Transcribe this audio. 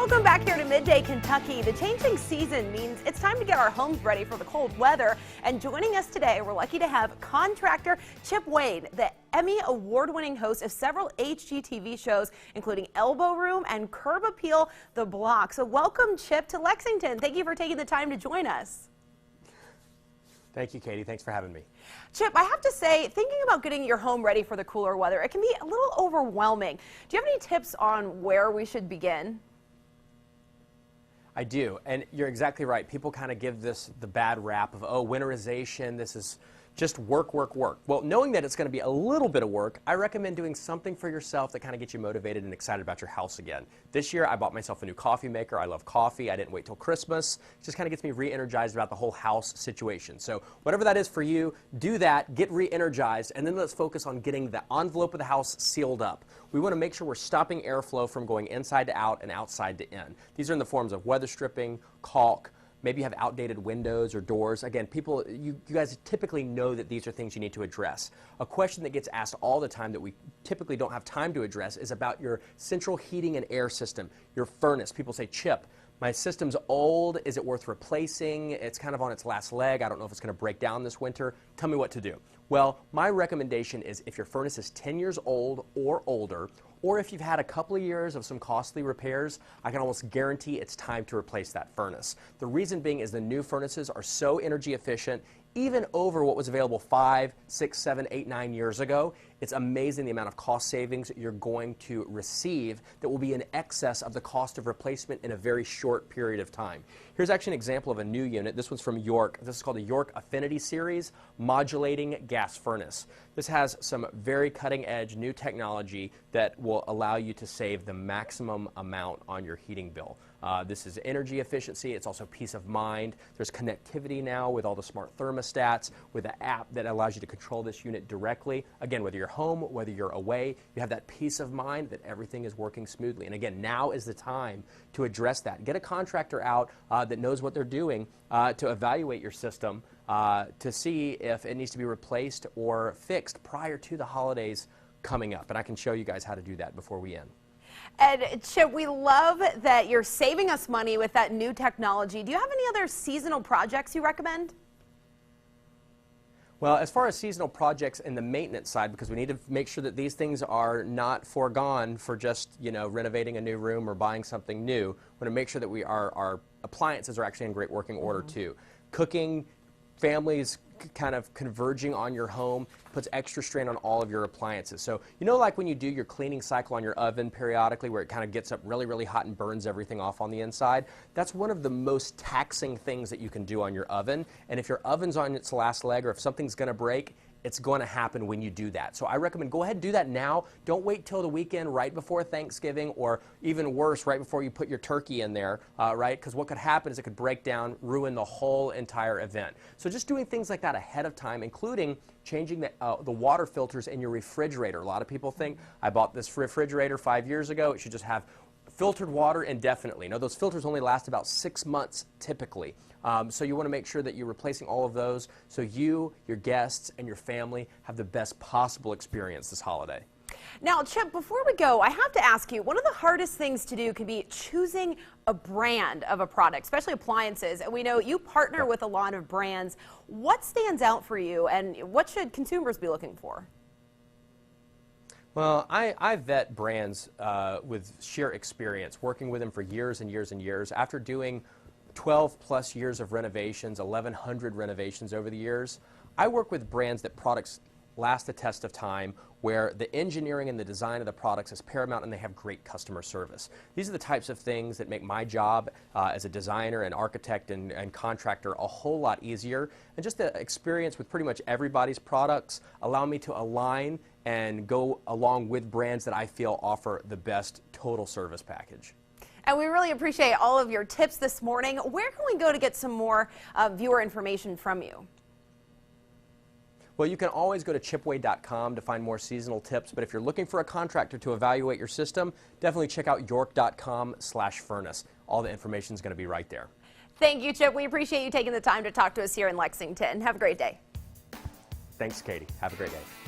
Welcome back here to Midday Kentucky. The changing season means it's time to get our homes ready for the cold weather. And joining us today, we're lucky to have contractor Chip Wade, the Emmy award-winning host of several HGTV shows, including Elbow Room and Curb Appeal the Block. So welcome, Chip, to Lexington. Thank you for taking the time to join us. Thank you, Katie. Thanks for having me. Chip, I have to say, thinking about getting your home ready for the cooler weather, it can be a little overwhelming. Do you have any tips on where we should begin? I do, and you're exactly right. People kind of give this the bad rap of, oh, winterization, this is just work, work, work. Well, knowing that it's going to be a little bit of work, I recommend doing something for yourself that kind of gets you motivated and excited about your house again. This year, I bought myself a new coffee maker. I love coffee. I didn't wait till Christmas. It just kind of gets me re-energized about the whole house situation. So whatever that is for you, do that, get re-energized, and then let's focus on getting the envelope of the house sealed up. We want to make sure we're stopping airflow from going inside to out and outside to in. These are in the forms of weather stripping, caulk. Maybe you have outdated windows or doors. Again, you guys typically know that these are things you need to address. A question that gets asked all the time that we typically don't have time to address is about your central heating and air system, your furnace. People say, Chip, my system's old. Is it worth replacing? It's kind of on its last leg. I don't know if it's going to break down this winter. Tell me what to do. Well, my recommendation is if your furnace is 10 years old or older, or if you've had a couple of years of some costly repairs, I can almost guarantee it's time to replace that furnace. The reason being is the new furnaces are so energy efficient, even over what was available 5, 6, 7, 8, 9 years ago. It's amazing the amount of cost savings you're going to receive that will be in excess of the cost of replacement in a very short period of time. Here's actually an example of a new unit. This one's from York. This is called the York Affinity Series Modulating Gas Furnace. This has some very cutting-edge new technology that will allow you to save the maximum amount on your heating bill. This is energy efficiency. It's also peace of mind. There's connectivity now with all the smart thermostats, with an app that allows you to control this unit directly. Again, whether you're home, whether you're away, you have that peace of mind that everything is working smoothly. And again, now is the time to address that. Get a contractor out that knows what they're doing to evaluate your system to see if it needs to be replaced or fixed prior to the holidays coming up. And I can show you guys how to do that before we end. And Chip, we love that you're saving us money with that new technology. Do you have any other seasonal projects you recommend? Well, as far as seasonal projects in the maintenance side, because we need to make sure that these things are not foregone for just, renovating a new room or buying something new. We want to make sure that our appliances are actually in great working order too. Cooking, families kind of converging on your home puts extra strain on all of your appliances. So, like when you do your cleaning cycle on your oven periodically where it kind of gets up really, really hot and burns everything off on the inside, that's one of the most taxing things that you can do on your oven. And if your oven's on its last leg or if something's going to break, it's going to happen when you do that. So I recommend go ahead and do that now. Don't wait till the weekend right before Thanksgiving, or even worse, right before you put your turkey in there, right? Because what could happen is it could break down, ruin the whole entire event. So just doing things like that ahead of time, including changing the water filters in your refrigerator. A lot of people think, I bought this refrigerator 5 years ago, it should just have filtered water indefinitely. No, those filters only last about 6 months typically. So you want to make sure that you're replacing all of those so you, your guests, and your family have the best possible experience this holiday. Now, Chip, before we go, I have to ask you, one of the hardest things to do can be choosing a brand of a product, especially appliances. And we know you partner with a lot of brands. What stands out for you, and what should consumers be looking for? Well, I vet brands with sheer experience, working with them for years and years and years. After doing 12 plus years of renovations, 1,100 renovations over the years, I work with brands that products last the test of time, where the engineering and the design of the products is paramount and they have great customer service. These are the types of things that make my job as a designer and architect and contractor a whole lot easier. And just the experience with pretty much everybody's products allow me to align and go along with brands that I feel offer the best total service package. And we really appreciate all of your tips this morning. Where can we go to get some more viewer information from you? Well, you can always go to chipwade.com to find more seasonal tips, but if you're looking for a contractor to evaluate your system, definitely check out york.com/furnace. All the information is going to be right there. Thank you, Chip. We appreciate you taking the time to talk to us here in Lexington. Have a great day. Thanks, Katie. Have a great day.